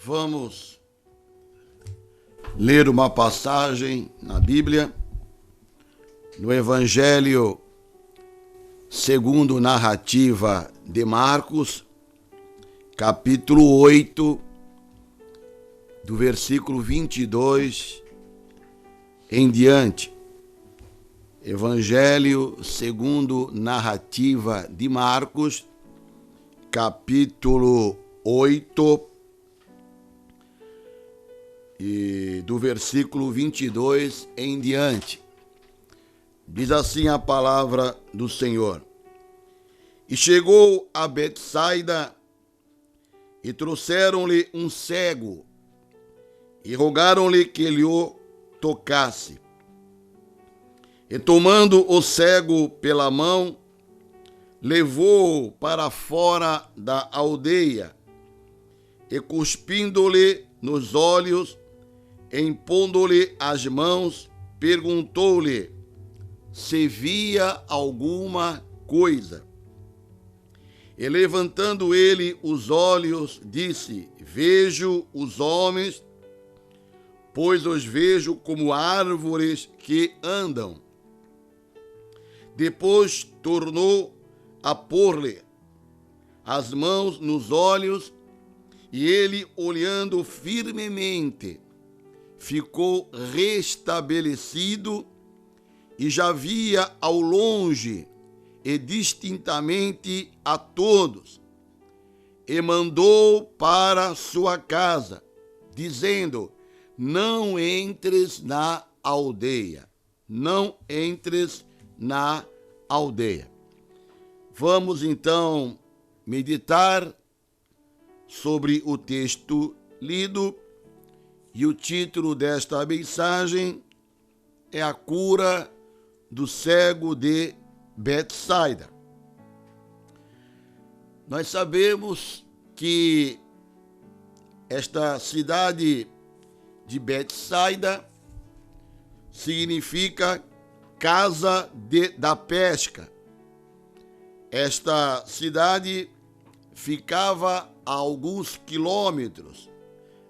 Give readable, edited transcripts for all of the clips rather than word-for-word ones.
Vamos ler uma passagem na Bíblia, no Evangelho segundo narrativa de Marcos, capítulo 8, do versículo 22 em diante. Evangelho segundo narrativa de Marcos, capítulo 8, e do versículo 22 em diante. Diz assim a palavra do Senhor: E chegou a Betsaida, e trouxeram-lhe um cego, e rogaram-lhe que lhe o tocasse. E tomando o cego pela mão, levou-o para fora da aldeia, e cuspindo-lhe nos olhos, impondo-lhe as mãos, perguntou-lhe se via alguma coisa. E levantando ele os olhos, disse: Vejo os homens, pois os vejo como árvores que andam. Depois tornou a pôr-lhe as mãos nos olhos, e ele, olhando firmemente, ficou restabelecido e já via ao longe e distintamente a todos. E mandou para sua casa, dizendo: Não entres na aldeia. Não entres na aldeia. Vamos então meditar sobre o texto lido, e o título desta mensagem é A Cura do Cego de Betsaida. Nós sabemos que esta cidade de Betsaida significa casa da pesca. Esta cidade ficava a alguns quilômetros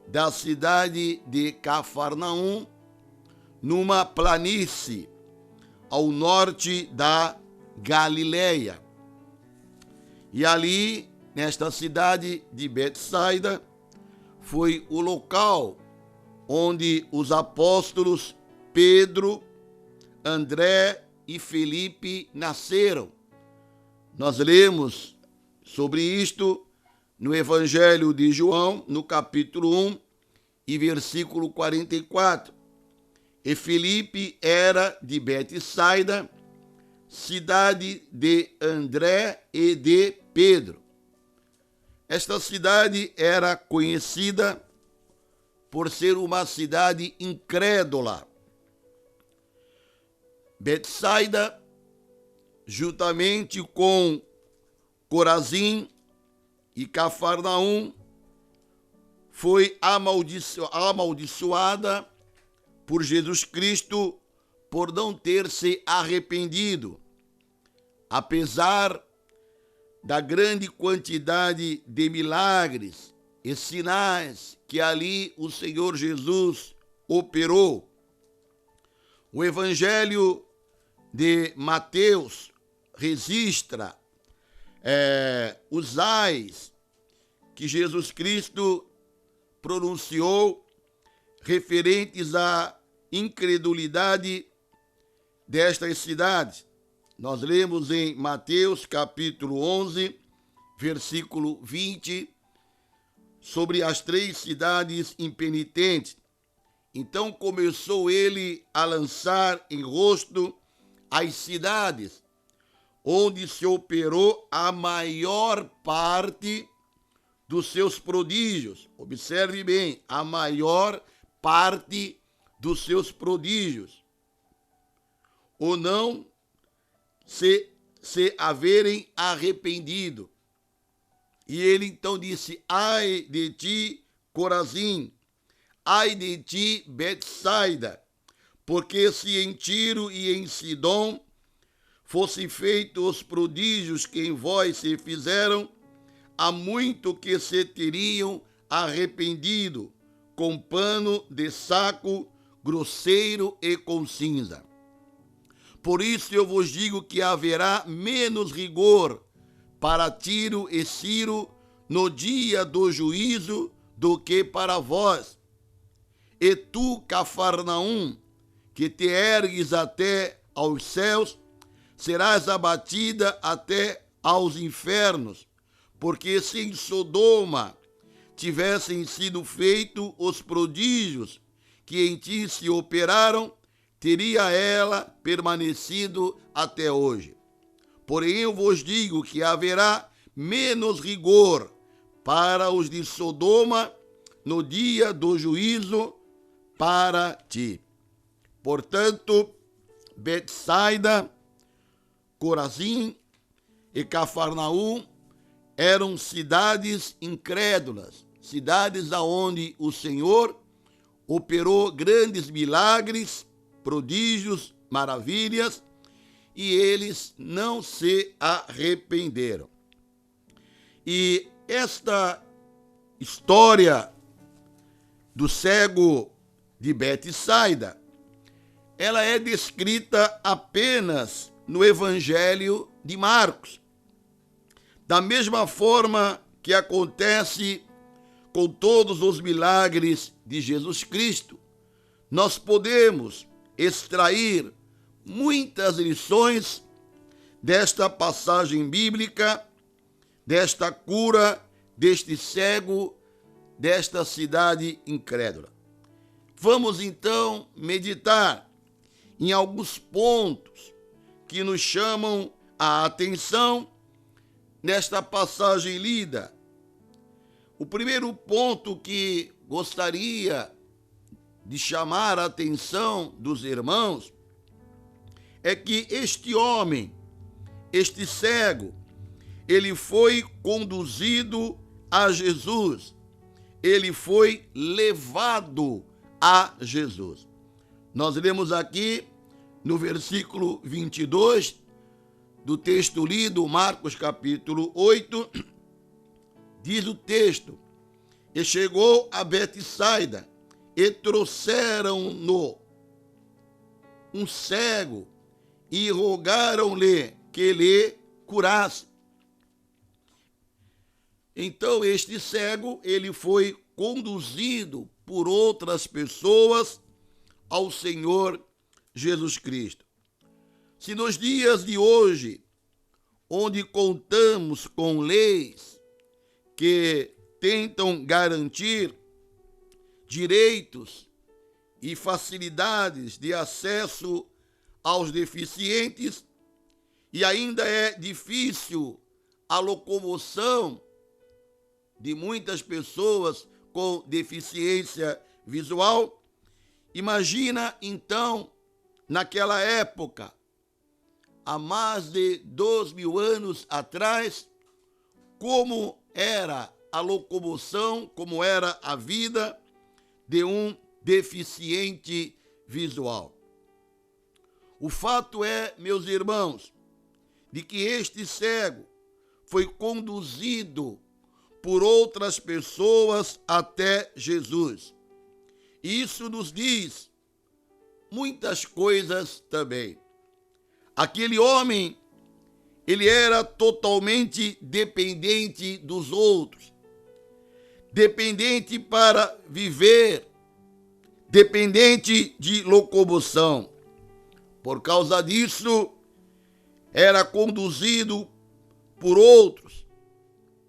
da cidade de Cafarnaum, numa planície ao norte da Galileia. E ali, nesta cidade de Betsaida, foi o local onde os apóstolos Pedro, André e Felipe nasceram. Nós lemos sobre isto no Evangelho de João, no capítulo 1 e versículo 44. E Felipe era de Betsaida, cidade de André e de Pedro. Esta cidade era conhecida por ser uma cidade incrédula. Betsaida, juntamente com Corazim e Cafarnaum, foi amaldiçoada por Jesus Cristo por não ter se arrependido. Apesar da grande quantidade de milagres e sinais que ali o Senhor Jesus operou, o Evangelho de Mateus registra os ais que Jesus Cristo pronunciou referentes à incredulidade destas cidades. Nós lemos em Mateus capítulo 11, versículo 20, sobre as 3 cidades impenitentes. Então começou ele a lançar em rosto as cidades onde se operou a maior parte dos seus prodígios. Observe bem, a maior parte dos seus prodígios, ou não se haverem arrependido. E ele então disse: Ai de ti, Corazim, ai de ti, Betsaida, porque se em Tiro e em Sidom fossem feitos os prodígios que em vós se fizeram, há muito que se teriam arrependido, com pano de saco grosseiro e com cinza. Por isso eu vos digo que haverá menos rigor para Tiro e Ciro no dia do juízo do que para vós. E tu, Cafarnaum, que te ergues até aos céus, serás abatida até aos infernos, porque se em Sodoma tivessem sido feitos os prodígios que em ti se operaram, teria ela permanecido até hoje. Porém eu vos digo que haverá menos rigor para os de Sodoma no dia do juízo para ti. Portanto, Betsaida, Corazim e Cafarnaum eram cidades incrédulas, cidades aonde o Senhor operou grandes milagres, prodígios, maravilhas, e eles não se arrependeram. E esta história do cego de Betsaida, ela é descrita apenas no Evangelho de Marcos. Da mesma forma que acontece com todos os milagres de Jesus Cristo, nós podemos extrair muitas lições desta passagem bíblica, desta cura, deste cego, desta cidade incrédula. Vamos então meditar em alguns pontos que nos chamam a atenção nesta passagem lida. O primeiro ponto que gostaria de chamar a atenção dos irmãos é que este homem, este cego, ele foi conduzido a Jesus, ele foi levado a Jesus. Nós lemos aqui no versículo 22 do texto lido, Marcos capítulo 8, diz o texto: e chegou a Betsaida, e trouxeram-no um cego, e rogaram-lhe que lhe curasse. Então este cego, ele foi conduzido por outras pessoas ao Senhor Jesus Cristo. Se nos dias de hoje, onde contamos com leis que tentam garantir direitos e facilidades de acesso aos deficientes, e ainda é difícil a locomoção de muitas pessoas com deficiência visual, imagina então, naquela época, há mais de 2.000 anos atrás, como era a locomoção, como era a vida de um deficiente visual. O fato é, meus irmãos, de que este cego foi conduzido por outras pessoas até Jesus. Isso nos diz muitas coisas também. Aquele homem, ele era totalmente dependente dos outros, dependente para viver, dependente de locomoção. Por causa disso, era conduzido por outros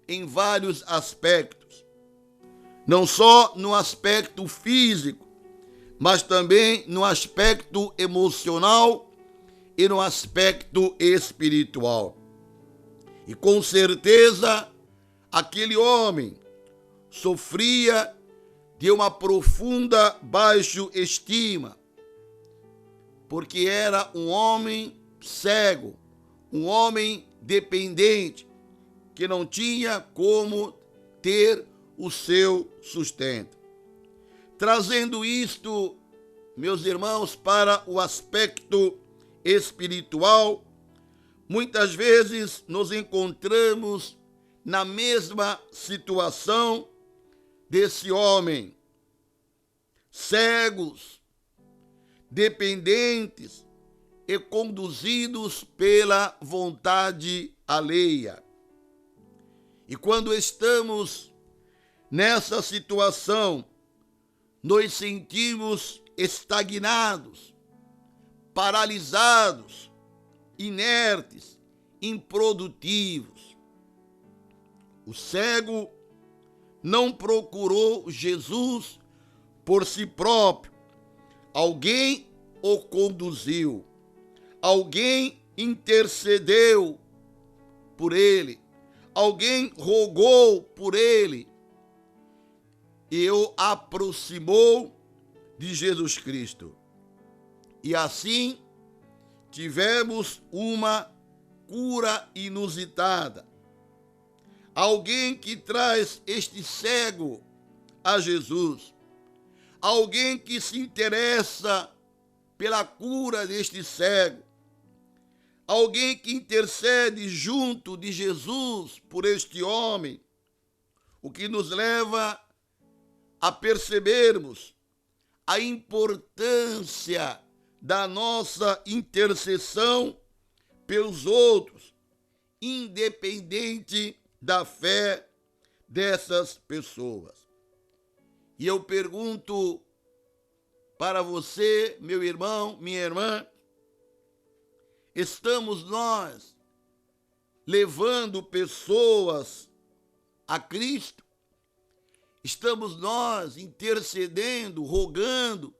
em vários aspectos, não só no aspecto físico, mas também no aspecto emocional e no aspecto espiritual. E com certeza, aquele homem sofria de uma profunda baixa-estima, porque era um homem cego, um homem dependente, que não tinha como ter o seu sustento. Trazendo isto, meus irmãos, para o aspecto espiritual, muitas vezes nos encontramos na mesma situação desse homem, cegos, dependentes e conduzidos pela vontade alheia. E quando estamos nessa situação, nos sentimos estagnados, paralisados, inertes, improdutivos. O cego não procurou Jesus por si próprio. Alguém o conduziu. Alguém intercedeu por ele. Alguém rogou por ele e o aproximou de Jesus Cristo. E assim tivemos uma cura inusitada. Alguém que traz este cego a Jesus. Alguém que se interessa pela cura deste cego. Alguém que intercede junto de Jesus por este homem, o que nos leva a percebermos a importância da nossa intercessão pelos outros, independente da fé dessas pessoas. E eu pergunto para você, meu irmão, minha irmã, estamos nós levando pessoas a Cristo? Estamos nós intercedendo, rogando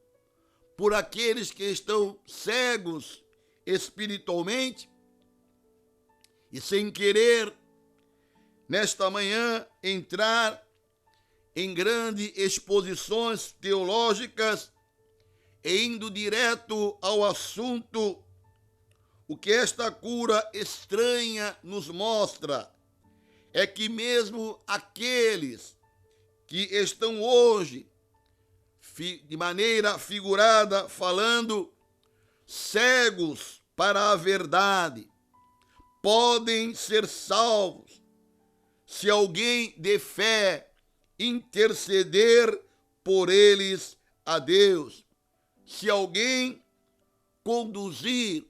por aqueles que estão cegos espiritualmente? E sem querer, nesta manhã, entrar em grandes exposições teológicas e indo direto ao assunto, o que esta cura estranha nos mostra é que mesmo aqueles que estão hoje, de maneira figurada, falando, cegos para a verdade, podem ser salvos se alguém de fé interceder por eles a Deus, se alguém conduzir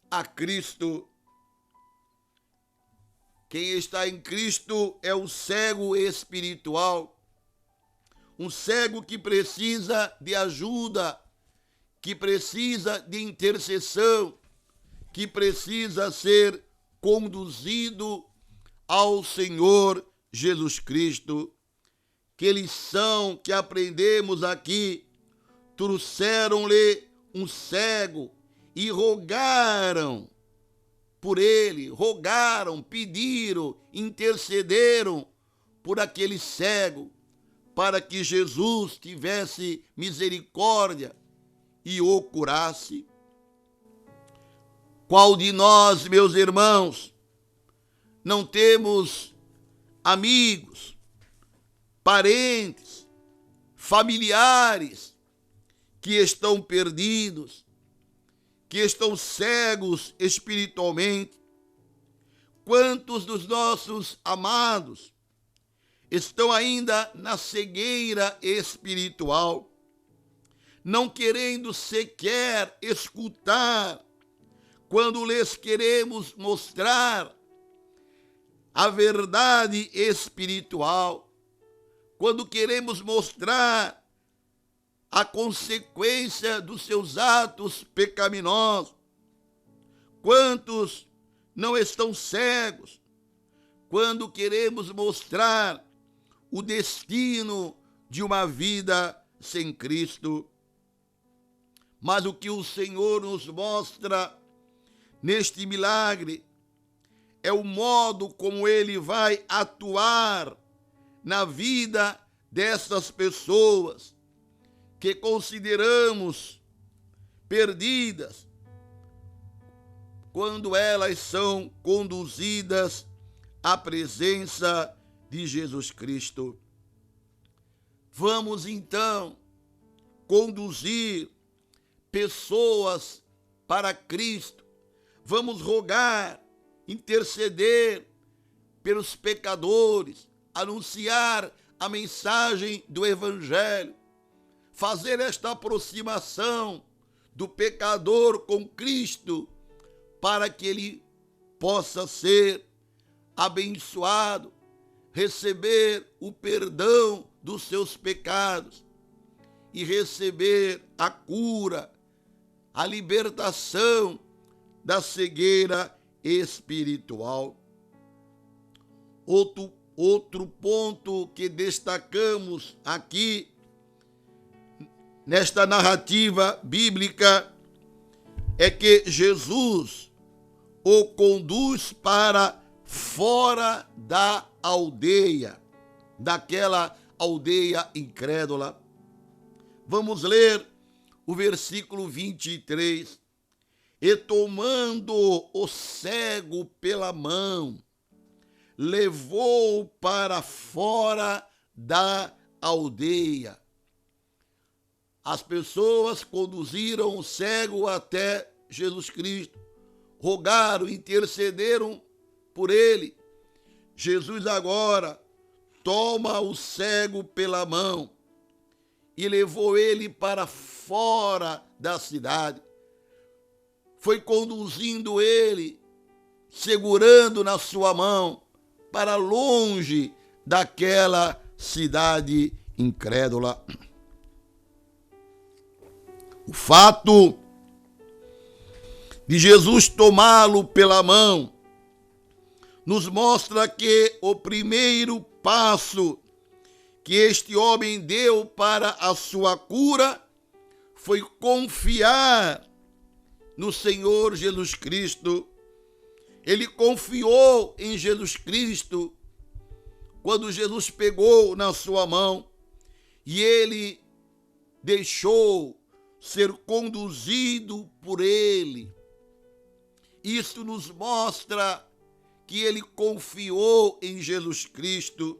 a Cristo. Quem está em Cristo é um cego espiritual, um cego que precisa de ajuda, que precisa de intercessão, que precisa ser conduzido ao Senhor Jesus Cristo. Que lição que aprendemos aqui! Trouxeram-lhe um cego e rogaram por ele, rogaram, pediram, intercederam por aquele cego, para que Jesus tivesse misericórdia e o curasse. Qual de nós, meus irmãos, não temos amigos, parentes, familiares que estão perdidos, que estão cegos espiritualmente? Quantos dos nossos amados estão ainda na cegueira espiritual, não querendo sequer escutar quando lhes queremos mostrar a verdade espiritual, quando queremos mostrar a consequência dos seus atos pecaminosos? Quantos não estão cegos quando queremos mostrar o destino de uma vida sem Cristo? Mas o que o Senhor nos mostra neste milagre é o modo como Ele vai atuar na vida dessas pessoas que consideramos perdidas, quando elas são conduzidas à presença de Jesus Cristo. Vamos então conduzir pessoas para Cristo. Vamos rogar, interceder pelos pecadores, anunciar a mensagem do Evangelho, fazer esta aproximação do pecador com Cristo, para que ele possa ser abençoado, receber o perdão dos seus pecados e receber a cura, a libertação da cegueira espiritual. Outro ponto que destacamos aqui nesta narrativa bíblica é que Jesus o conduz para fora da aldeia, daquela aldeia incrédula. Vamos ler o versículo 23. E tomando o cego pela mão, levou-o para fora da aldeia. As pessoas conduziram o cego até Jesus Cristo, rogaram, intercederam por ele. Jesus agora toma o cego pela mão e levou ele para fora da cidade. Foi conduzindo ele, segurando na sua mão, para longe daquela cidade incrédula. O fato de Jesus tomá-lo pela mão nos mostra que o primeiro passo que este homem deu para a sua cura foi confiar no Senhor Jesus Cristo. Ele confiou em Jesus Cristo quando Jesus pegou na sua mão e ele deixou ser conduzido por ele. Isso nos mostra que ele confiou em Jesus Cristo.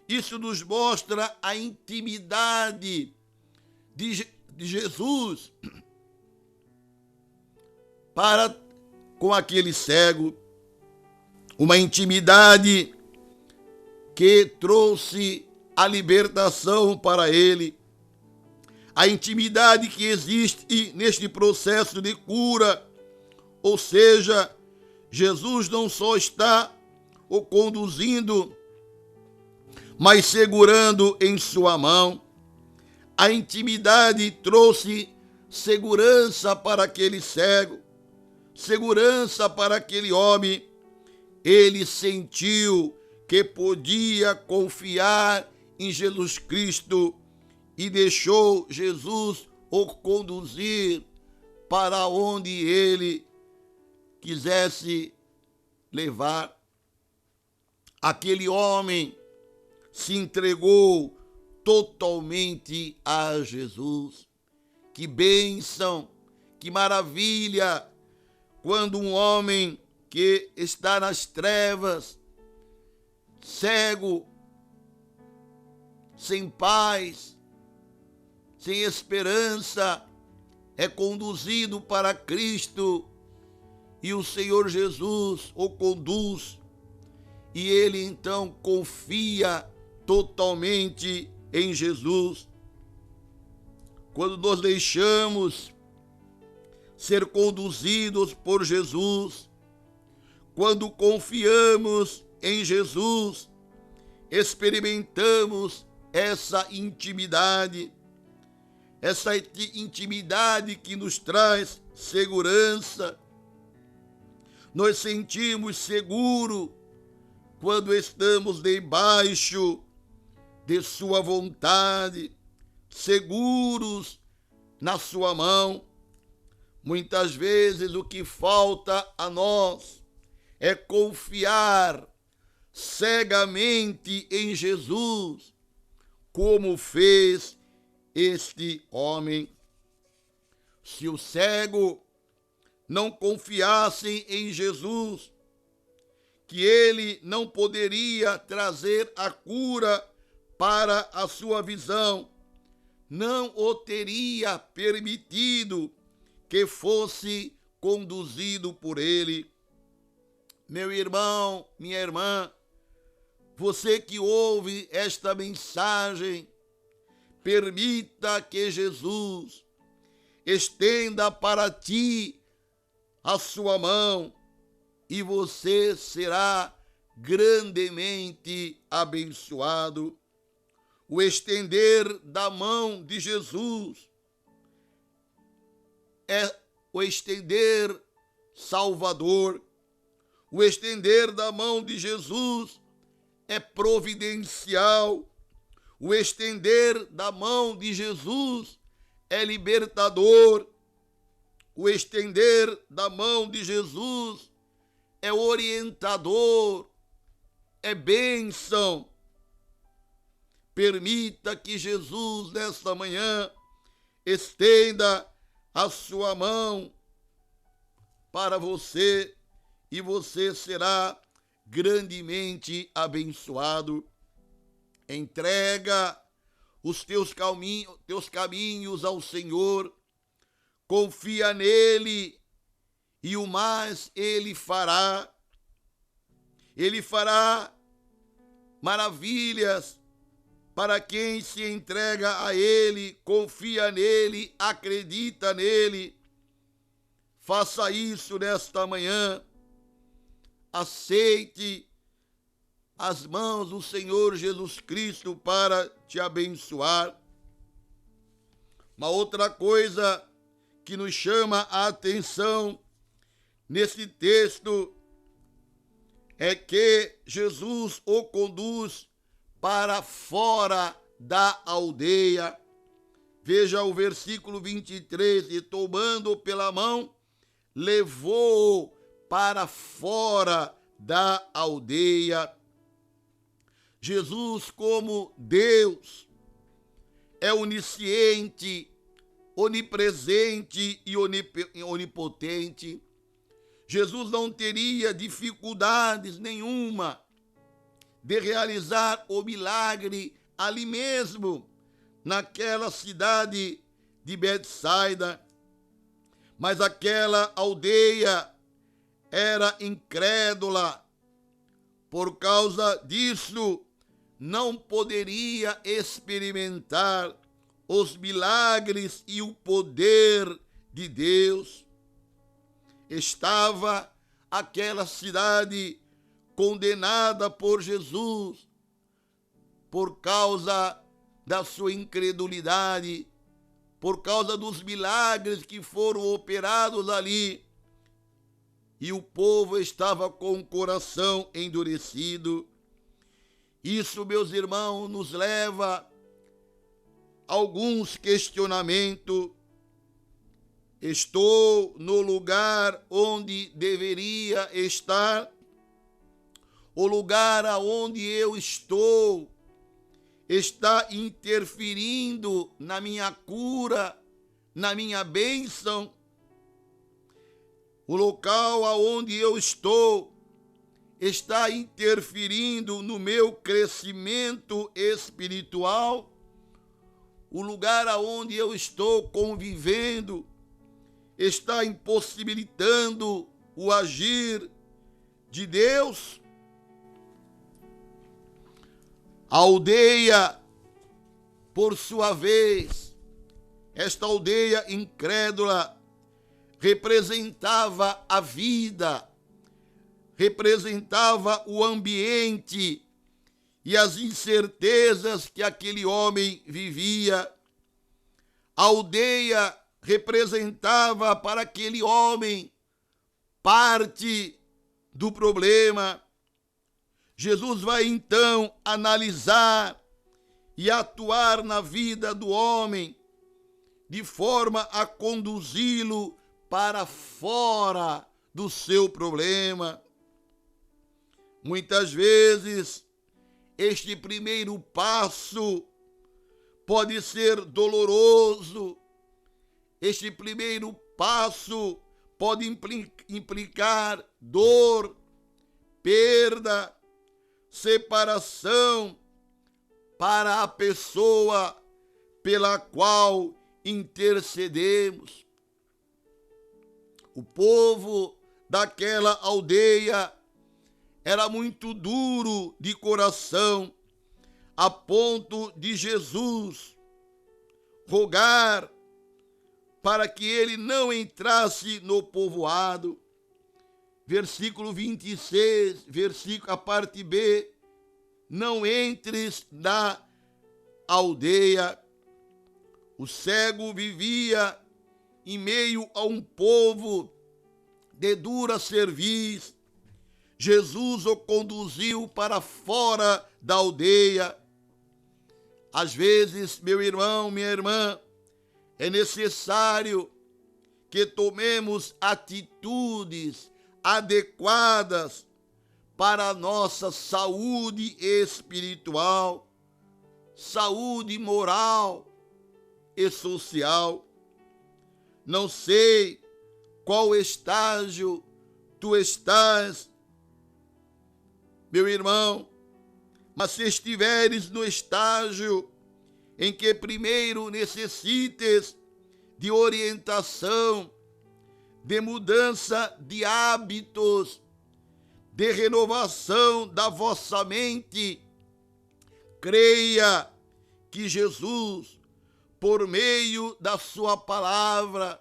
Isso nos mostra a intimidade de Jesus para com aquele cego, uma intimidade que trouxe a libertação para ele, a intimidade que existe neste processo de cura, ou seja, Jesus não só está o conduzindo, mas segurando em sua mão. A intimidade trouxe segurança para aquele cego, segurança para aquele homem. Ele sentiu que podia confiar em Jesus Cristo e deixou Jesus o conduzir para onde ele quisesse levar. Aquele homem se entregou totalmente a Jesus. Que bênção, que maravilha, quando um homem que está nas trevas, cego, sem paz, sem esperança, é conduzido para Cristo e o Senhor Jesus o conduz e ele então confia totalmente em Jesus. Quando nós deixamos ser conduzidos por Jesus, quando confiamos em Jesus, experimentamos essa intimidade que nos traz segurança. Nós sentimos seguro quando estamos debaixo de sua vontade, seguros na sua mão. Muitas vezes o que falta a nós é confiar cegamente em Jesus, como fez este homem. Se o cego não confiasse em Jesus, que ele não poderia trazer a cura para a sua visão, não o teria permitido que fosse conduzido por ele. Meu irmão, minha irmã, você que ouve esta mensagem, permita que Jesus estenda para ti a sua mão e você será grandemente abençoado. O estender da mão de Jesus é o estender salvador. O estender da mão de Jesus é providencial. O estender da mão de Jesus é libertador. O estender da mão de Jesus é orientador, é bênção. Permita que Jesus, nesta manhã, estenda a sua mão para você e você será grandemente abençoado. Entrega os teus caminhos ao Senhor, confia nele e o mais ele fará. Ele fará maravilhas para quem se entrega a ele, confia nele, acredita nele. Faça isso nesta manhã. Aceite as mãos do Senhor Jesus Cristo para te abençoar. Uma outra coisa que nos chama a atenção nesse texto é que Jesus o conduz para fora da aldeia. Veja o versículo 23, e tomando-o pela mão, levou-o para fora da aldeia. Jesus, como Deus, é onisciente, onipresente e onipotente. Jesus não teria dificuldades nenhuma de realizar o milagre ali mesmo, naquela cidade de Betsaida. Mas aquela aldeia era incrédula. Por causa disso, não poderia experimentar os milagres e o poder de Deus. Estava aquela cidade condenada por Jesus por causa da sua incredulidade, por causa dos milagres que foram operados ali. E o povo estava com o coração endurecido. Isso, meus irmãos, nos leva a alguns questionamentos. Estou no lugar onde deveria estar? O lugar aonde eu estou está interferindo na minha cura, na minha bênção? O local aonde eu estou está interferindo no meu crescimento espiritual? O lugar aonde eu estou convivendo está impossibilitando o agir de Deus? A aldeia, por sua vez, esta aldeia incrédula, representava a vida, representava o ambiente e as incertezas que aquele homem vivia. A aldeia representava para aquele homem parte do problema. Jesus vai então analisar e atuar na vida do homem de forma a conduzi-lo para fora do seu problema. Muitas vezes, este primeiro passo pode ser doloroso. Este primeiro passo pode implicar dor, perda, separação para a pessoa pela qual intercedemos. O povo daquela aldeia era muito duro de coração, a ponto de Jesus rogar para que ele não entrasse no povoado. Versículo 26, a parte B, não entres na aldeia. O cego vivia em meio a um povo de dura cerviz. Jesus o conduziu para fora da aldeia. Às vezes, meu irmão, minha irmã, é necessário que tomemos atitudes adequadas para a nossa saúde espiritual, saúde moral e social. Não sei qual estágio tu estás, meu irmão, mas se estiveres no estágio em que primeiro necessites de orientação, de mudança de hábitos, de renovação da vossa mente, creia que Jesus, por meio da sua palavra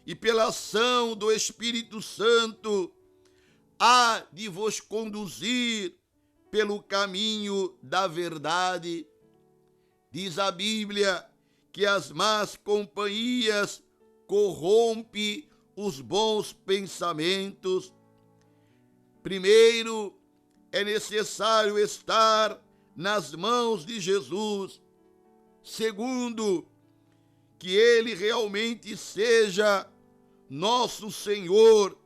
e pela ação do Espírito Santo, há de vos conduzir pelo caminho da verdade. Diz a Bíblia que as más companhias corrompem os bons pensamentos. Primeiro, é necessário estar nas mãos de Jesus. Segundo, que ele realmente seja nosso Senhor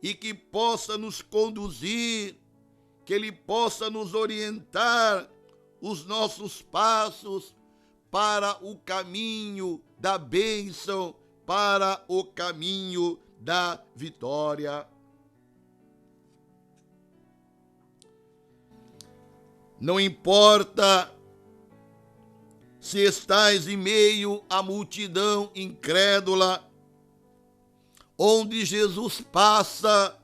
e que possa nos conduzir, que ele possa nos orientar os nossos passos para o caminho da bênção, para o caminho da vitória. Não importa se estás em meio à multidão incrédula, onde Jesus passa,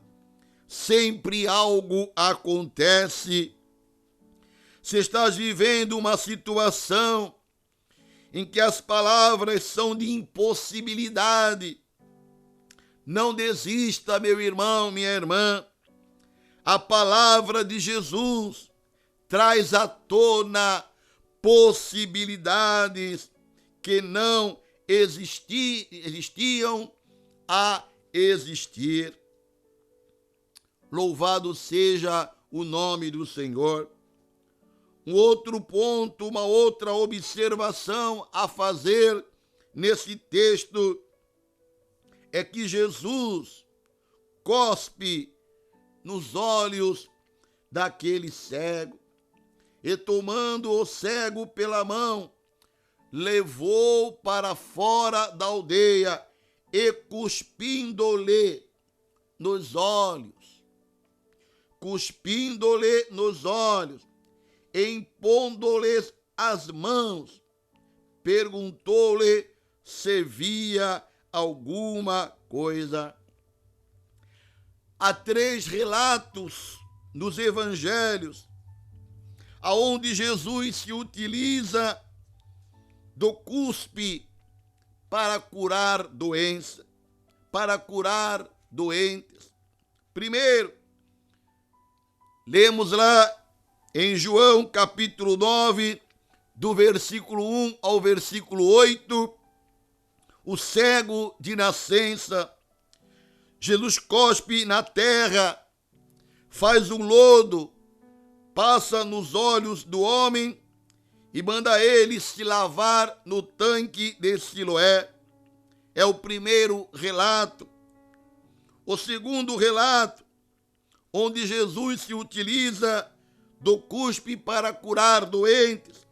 sempre algo acontece. Se estás vivendo uma situação em que as palavras são de impossibilidade, não desista, meu irmão, minha irmã. A palavra de Jesus traz à tona possibilidades que não existiam a existir. Louvado seja o nome do Senhor. Um outro ponto, uma outra observação a fazer nesse texto é que Jesus cospe nos olhos daquele cego e, tomando o cego pela mão, levou para fora da aldeia e cuspindo-lhe nos olhos, impondo-lhe as mãos, perguntou-lhe se via alguma coisa. Há 3 relatos nos evangelhos aonde Jesus se utiliza do cuspe para curar doença, para curar doentes. Primeiro, lemos lá em João capítulo 9, do versículo 1 ao versículo 8, o cego de nascença. Jesus cospe na terra, faz um lodo, passa nos olhos do homem e manda ele se lavar no tanque de Siloé. É o primeiro relato. O segundo relato, onde Jesus se utiliza do cuspe para curar doentes.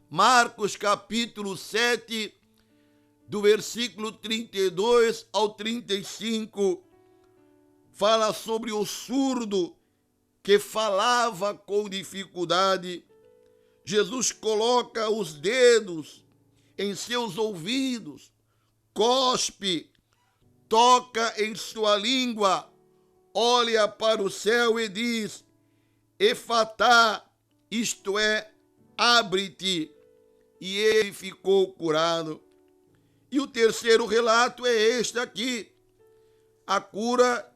Marcos capítulo 7, do versículo 32 ao 35, fala sobre o surdo que falava com dificuldade. Jesus coloca os dedos em seus ouvidos, cospe, toca em sua língua, olha para o céu e diz: Efatá, isto é, abre-te. E ele ficou curado. E o terceiro relato é este aqui, a cura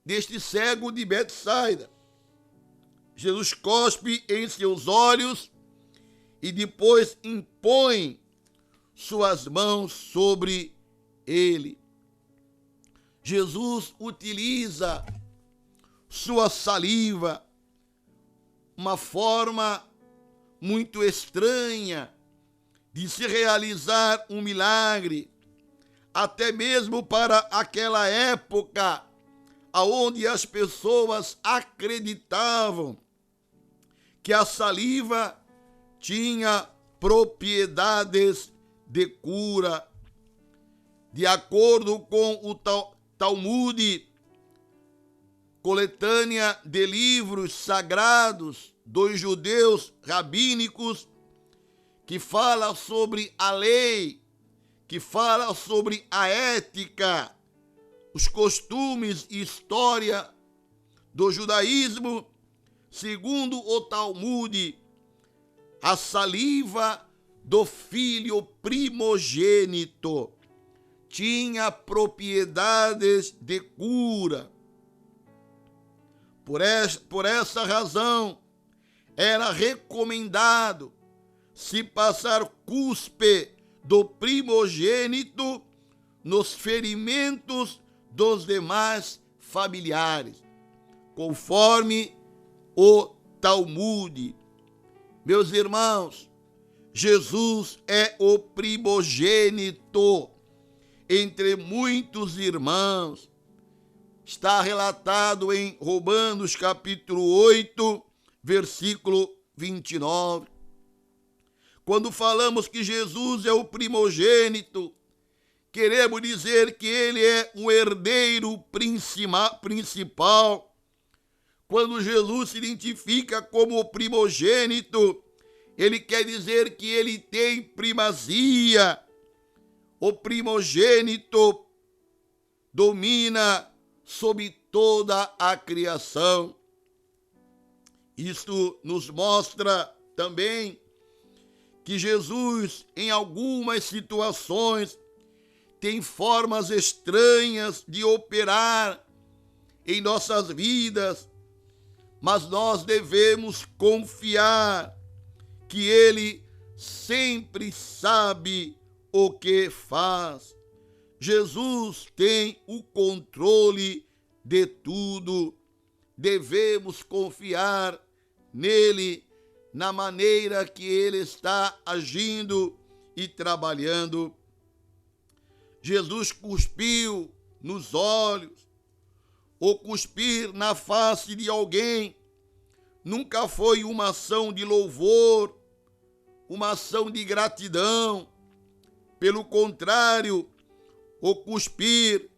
deste cego de Betsaida. Jesus cospe em seus olhos e depois impõe suas mãos sobre ele. Jesus utiliza sua saliva, uma forma muito estranha de se realizar um milagre, até mesmo para aquela época, aonde as pessoas acreditavam que a saliva tinha propriedades de cura. De acordo com o Talmud, coletânea de livros sagrados dos judeus rabínicos, que fala sobre a lei, que fala sobre a ética, os costumes e história do judaísmo, segundo o Talmud, a saliva do filho primogênito tinha propriedades de cura. Por essa razão, era recomendado se passar cuspe do primogênito nos ferimentos dos demais familiares, conforme o Talmud. Meus irmãos, Jesus é o primogênito entre muitos irmãos. Está relatado em Romanos capítulo 8, versículo 29. Quando falamos que Jesus é o primogênito, queremos dizer que ele é um herdeiro principal. Quando Jesus se identifica como o primogênito, ele quer dizer que ele tem primazia. O primogênito domina sobre toda a criação. Isto nos mostra também que Jesus, em algumas situações, tem formas estranhas de operar em nossas vidas, mas nós devemos confiar que Ele sempre sabe o que faz. Jesus tem o controle de tudo. Devemos confiar nele, na maneira que ele está agindo e trabalhando. Jesus cuspiu nos olhos. O cuspir na face de alguém nunca foi uma ação de louvor, uma ação de gratidão. Pelo contrário, o cuspir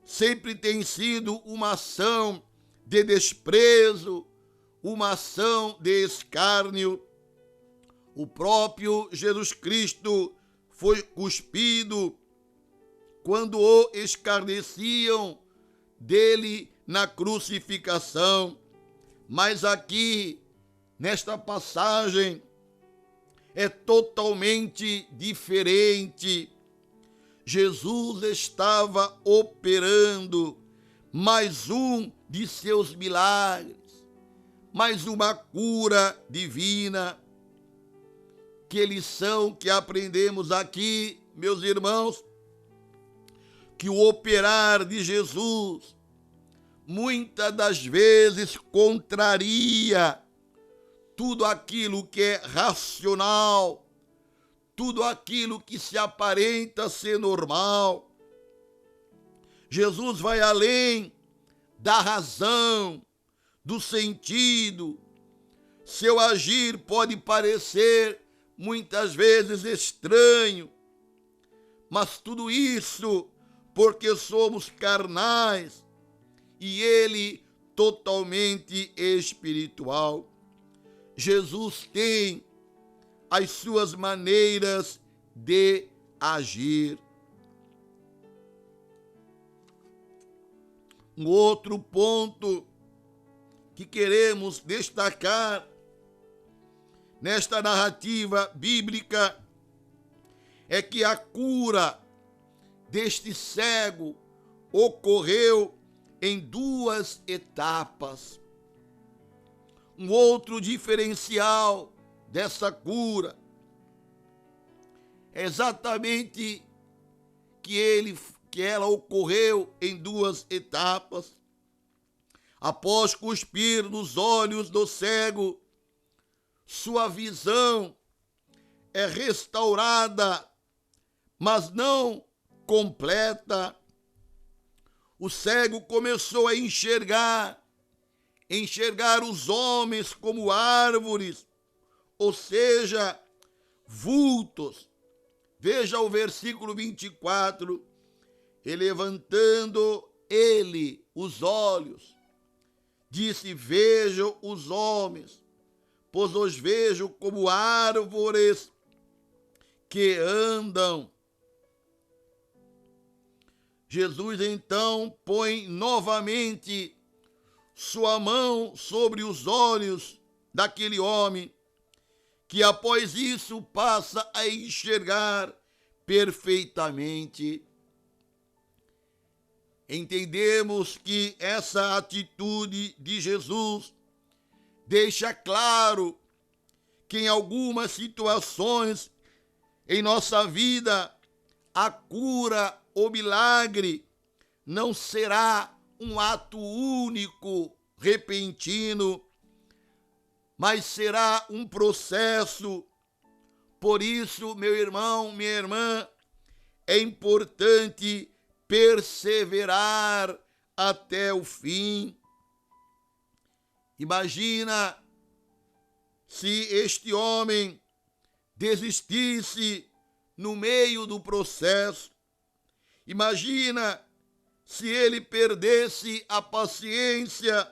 sempre tem sido uma ação de desprezo, uma ação de escárnio. O próprio Jesus Cristo foi cuspido quando o escarneciam dele na crucificação. Mas aqui, nesta passagem, é totalmente diferente. Jesus estava operando mais um de seus milagres, mais uma cura divina. Que lição que aprendemos aqui, meus irmãos? Que o operar de Jesus muitas das vezes contraria tudo aquilo que é racional, tudo aquilo que se aparenta ser normal. Jesus vai além da razão, do sentido. Seu agir pode parecer muitas vezes estranho, mas tudo isso porque somos carnais e ele totalmente espiritual. Jesus tem as suas maneiras de agir. Um outro ponto que queremos destacar nesta narrativa bíblica é que a cura deste cego ocorreu em duas etapas. Um outro diferencial dessa cura é exatamente que ela ocorreu em duas etapas. Após cuspir nos olhos do cego, sua visão é restaurada, mas não completa. O cego começou a enxergar os homens como árvores, ou seja, vultos. Veja o versículo 24, e levantando ele os olhos, disse: vejo os homens, pois os vejo como árvores que andam. Jesus então põe novamente sua mão sobre os olhos daquele homem, que após isso passa a enxergar perfeitamente. Entendemos que essa atitude de Jesus deixa claro que em algumas situações em nossa vida, a cura ou milagre não será um ato único, repentino, mas será um processo. Por isso, meu irmão, minha irmã, é importante perseverar até o fim. Imagina se este homem desistisse no meio do processo. Imagina se ele perdesse a paciência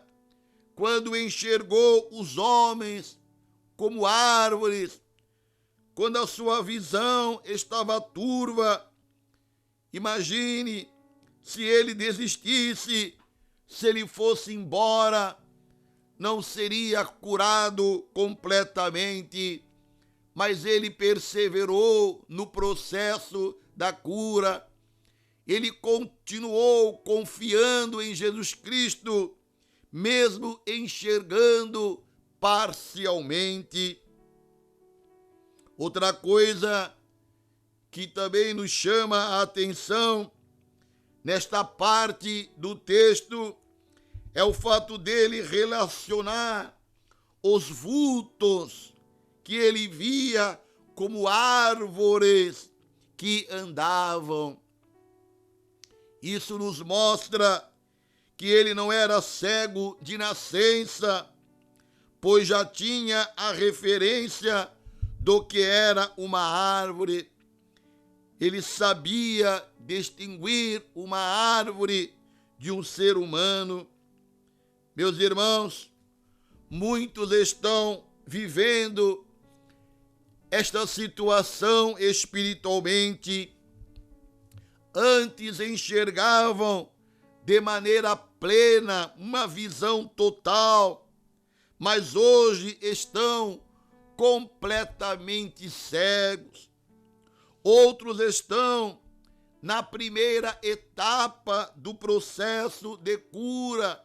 quando enxergou os homens como árvores, quando a sua visão estava turva. Imagine se ele desistisse, se ele fosse embora, não seria curado completamente, mas ele perseverou no processo da cura. Ele continuou confiando em Jesus Cristo, mesmo enxergando parcialmente. Outra coisa que também nos chama a atenção nesta parte do texto é o fato dele relacionar os vultos que ele via como árvores que andavam. Isso nos mostra que ele não era cego de nascença, pois já tinha a referência do que era uma árvore. Ele sabia distinguir uma árvore de um ser humano. Meus irmãos, muitos estão vivendo esta situação espiritualmente. Antes enxergavam de maneira plena, uma visão total, mas hoje estão completamente cegos. Outros estão na primeira etapa do processo de cura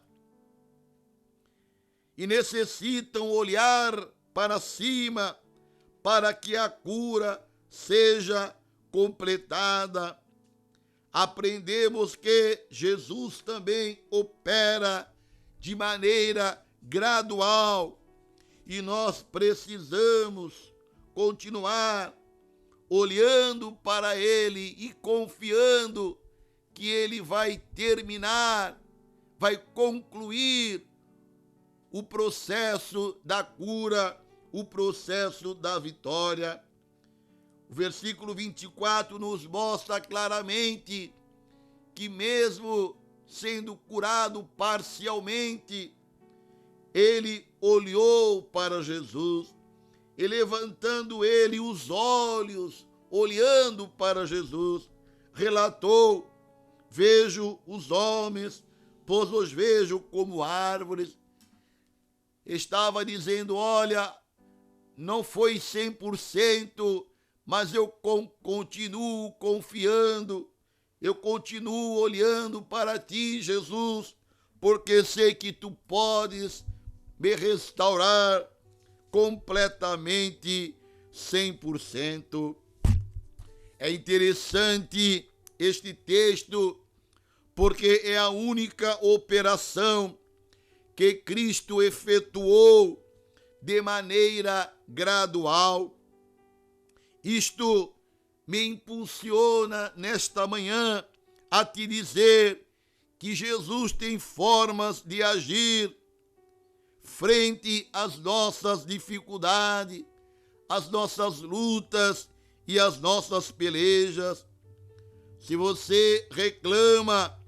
e necessitam olhar para cima para que a cura seja completada. Aprendemos que Jesus também opera de maneira gradual e nós precisamos continuar olhando para Ele e confiando que Ele vai terminar, vai concluir o processo da cura, o processo da vitória. O versículo 24 nos mostra claramente que mesmo sendo curado parcialmente, ele olhou para Jesus, e levantando ele os olhos, olhando para Jesus, relatou: vejo os homens, pois os vejo como árvores. Estava dizendo, olha, não foi 100%, mas eu continuo confiando, eu continuo olhando para ti, Jesus, porque sei que tu podes me restaurar completamente, 100%. É interessante este texto, porque é a única operação que Cristo efetuou de maneira gradual. Isto me impulsiona nesta manhã a te dizer que Jesus tem formas de agir frente às nossas dificuldades, às nossas lutas e às nossas pelejas. Se você reclama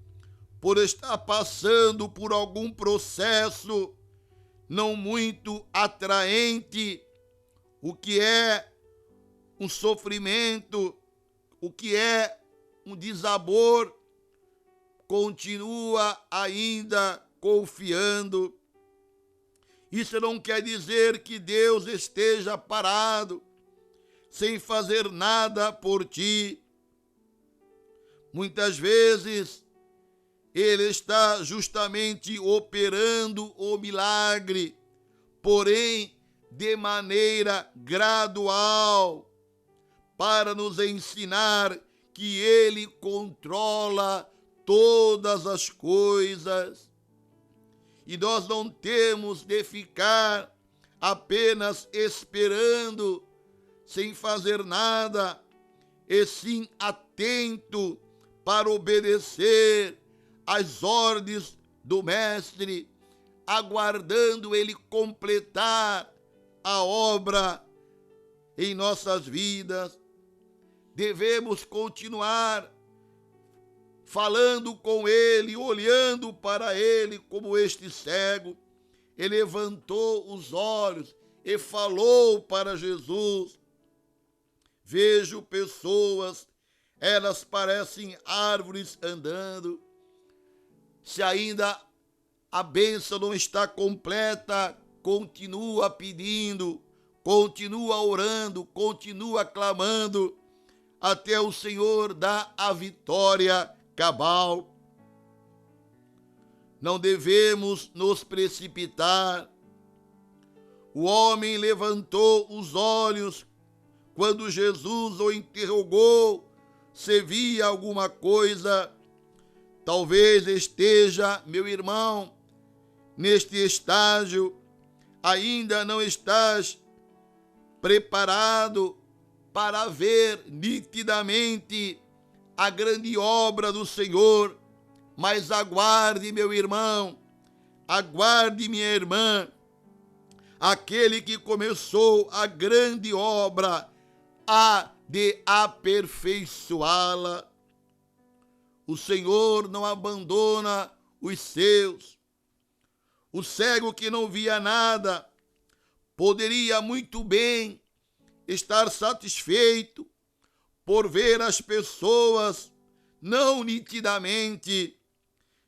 por estar passando por algum processo não muito atraente, o que é um sofrimento, o que é um desabor, continua ainda confiando. Isso não quer dizer que Deus esteja parado, sem fazer nada por ti. Muitas vezes, Ele está justamente operando o milagre, porém, de maneira gradual, para nos ensinar que Ele controla todas as coisas. E nós não temos de ficar apenas esperando, sem fazer nada, e sim atento para obedecer às ordens do Mestre, aguardando Ele completar a obra em nossas vidas. Devemos continuar falando com Ele, olhando para Ele como este cego. Ele levantou os olhos e falou para Jesus. Vejo pessoas, elas parecem árvores andando. Se ainda a bênção não está completa, continua pedindo, continua orando, continua clamando, até o Senhor dar a vitória cabal. Não devemos nos precipitar. O homem levantou os olhos quando Jesus o interrogou se via alguma coisa. Talvez esteja, meu irmão, neste estágio, ainda não estás preparado para ver nitidamente a grande obra do Senhor, mas aguarde, meu irmão, aguarde, minha irmã, aquele que começou a grande obra há de aperfeiçoá-la. O Senhor não abandona os seus. O cego que não via nada poderia muito bem estar satisfeito por ver as pessoas não nitidamente,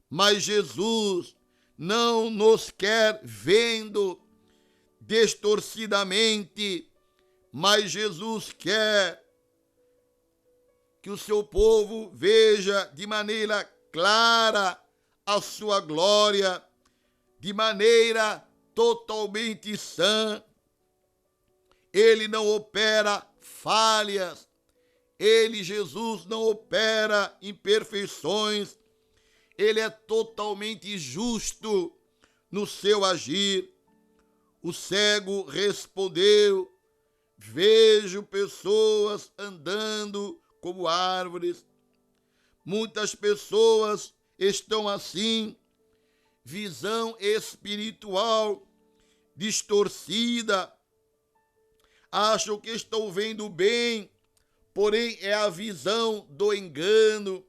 mas Jesus não nos quer vendo distorcidamente, mas Jesus quer que o seu povo veja de maneira clara a sua glória, de maneira totalmente sã. Ele não opera falhas, Ele, Jesus, não opera imperfeições, Ele é totalmente justo no seu agir. O cego respondeu: vejo pessoas andando como árvores. Muitas pessoas estão assim, visão espiritual distorcida, acham que estão vendo bem, porém é a visão do engano.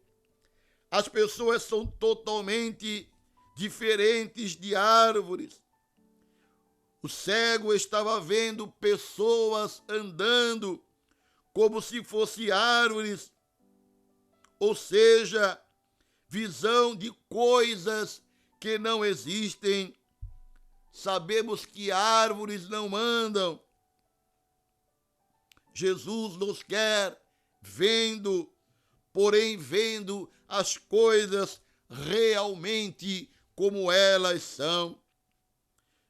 As pessoas são totalmente diferentes de árvores. O cego estava vendo pessoas andando como se fossem árvores, ou seja, visão de coisas que não existem. Sabemos que árvores não andam. Jesus nos quer vendo, porém vendo as coisas realmente como elas são.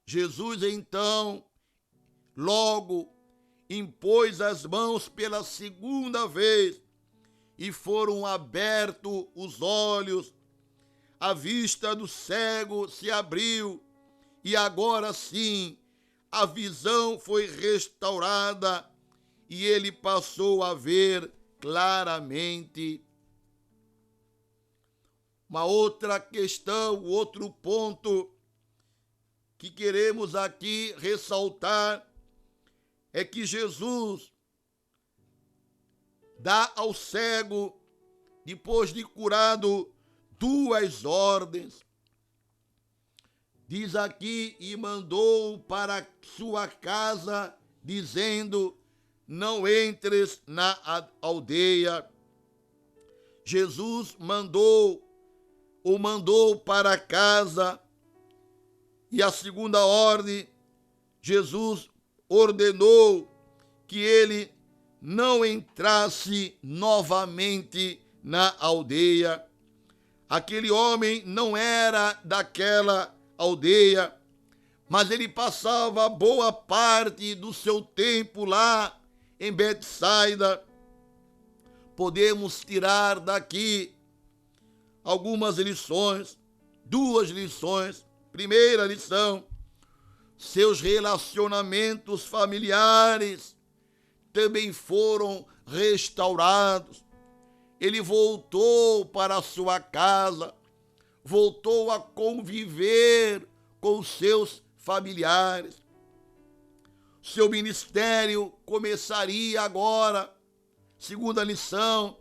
Jesus, então, logo impôs as mãos pela segunda vez e foram abertos os olhos. A vista do cego se abriu e agora sim a visão foi restaurada e ele passou a ver claramente. Uma outra questão, outro ponto que queremos aqui ressaltar é que Jesus dá ao cego, depois de curado, duas ordens. Diz aqui, e mandou para sua casa, dizendo: não entres na aldeia. Jesus mandou para casa, e a segunda ordem, Jesus ordenou que ele não entrasse novamente na aldeia. Aquele homem não era daquela aldeia, mas ele passava boa parte do seu tempo lá em Betsaida. Podemos tirar daqui algumas lições, duas lições. Primeira lição: seus relacionamentos familiares também foram restaurados. Ele voltou para a sua casa, voltou a conviver com seus familiares. Seu ministério começaria agora, segunda lição,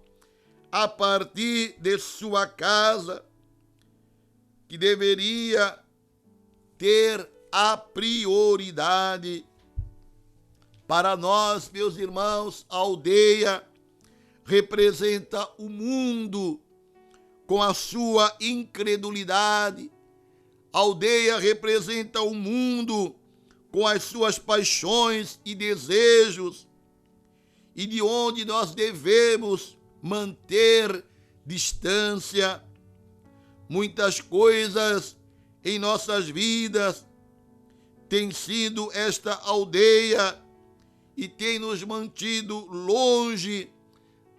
a partir de sua casa, que deveria ter a prioridade. Para nós, meus irmãos, a aldeia representa o mundo com a sua incredulidade. A aldeia representa o mundo com as suas paixões e desejos, e de onde nós devemos manter distância. Muitas coisas em nossas vidas têm sido esta aldeia e tem nos mantido longe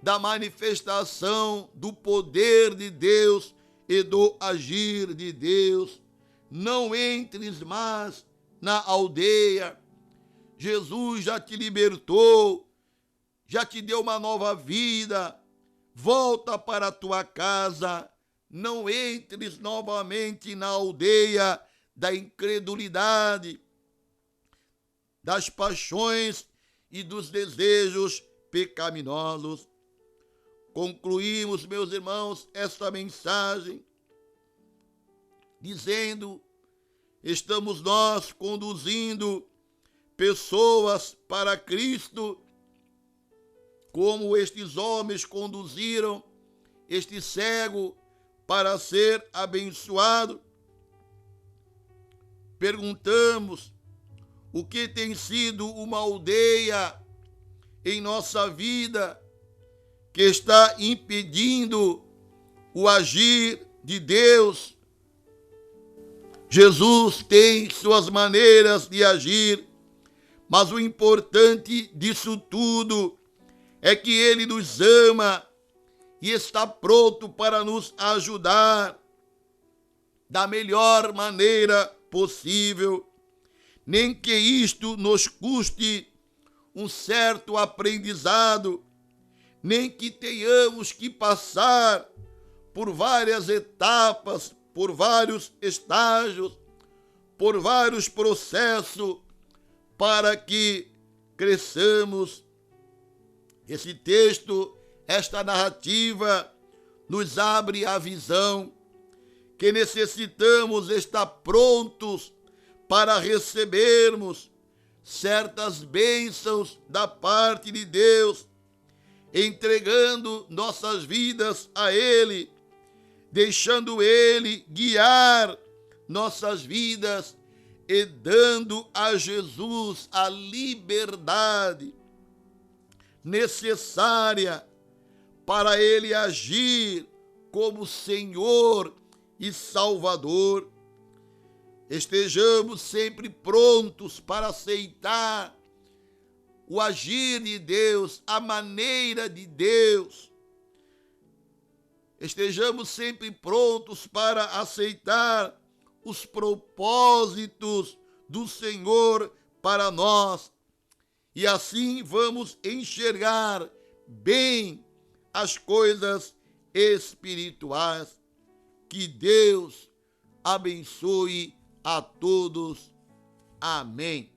da manifestação do poder de Deus e do agir de Deus. Não entres mais na aldeia. Jesus já te libertou, já te deu uma nova vida. Volta para a tua casa. Não entres novamente na aldeia da incredulidade, das paixões e dos desejos pecaminosos. Concluímos, meus irmãos, esta mensagem dizendo: estamos nós conduzindo pessoas para Cristo, como estes homens conduziram este cego para ser abençoado? Perguntamos: o que tem sido uma aldeia em nossa vida que está impedindo o agir de Deus? Jesus tem suas maneiras de agir, mas o importante disso tudo é que Ele nos ama e está pronto para nos ajudar da melhor maneira possível. Nem que isto nos custe um certo aprendizado, nem que tenhamos que passar por várias etapas, por vários estágios, por vários processos, para que cresçamos. Esse texto, esta narrativa, nos abre a visão que necessitamos estar prontos para recebermos certas bênçãos da parte de Deus, entregando nossas vidas a Ele, deixando Ele guiar nossas vidas e dando a Jesus a liberdade necessária para ele agir como Senhor e Salvador. Estejamos sempre prontos para aceitar o agir de Deus, a maneira de Deus. Estejamos sempre prontos para aceitar os propósitos do Senhor para nós. E assim vamos enxergar bem as coisas espirituais. Que Deus abençoe a todos. Amém.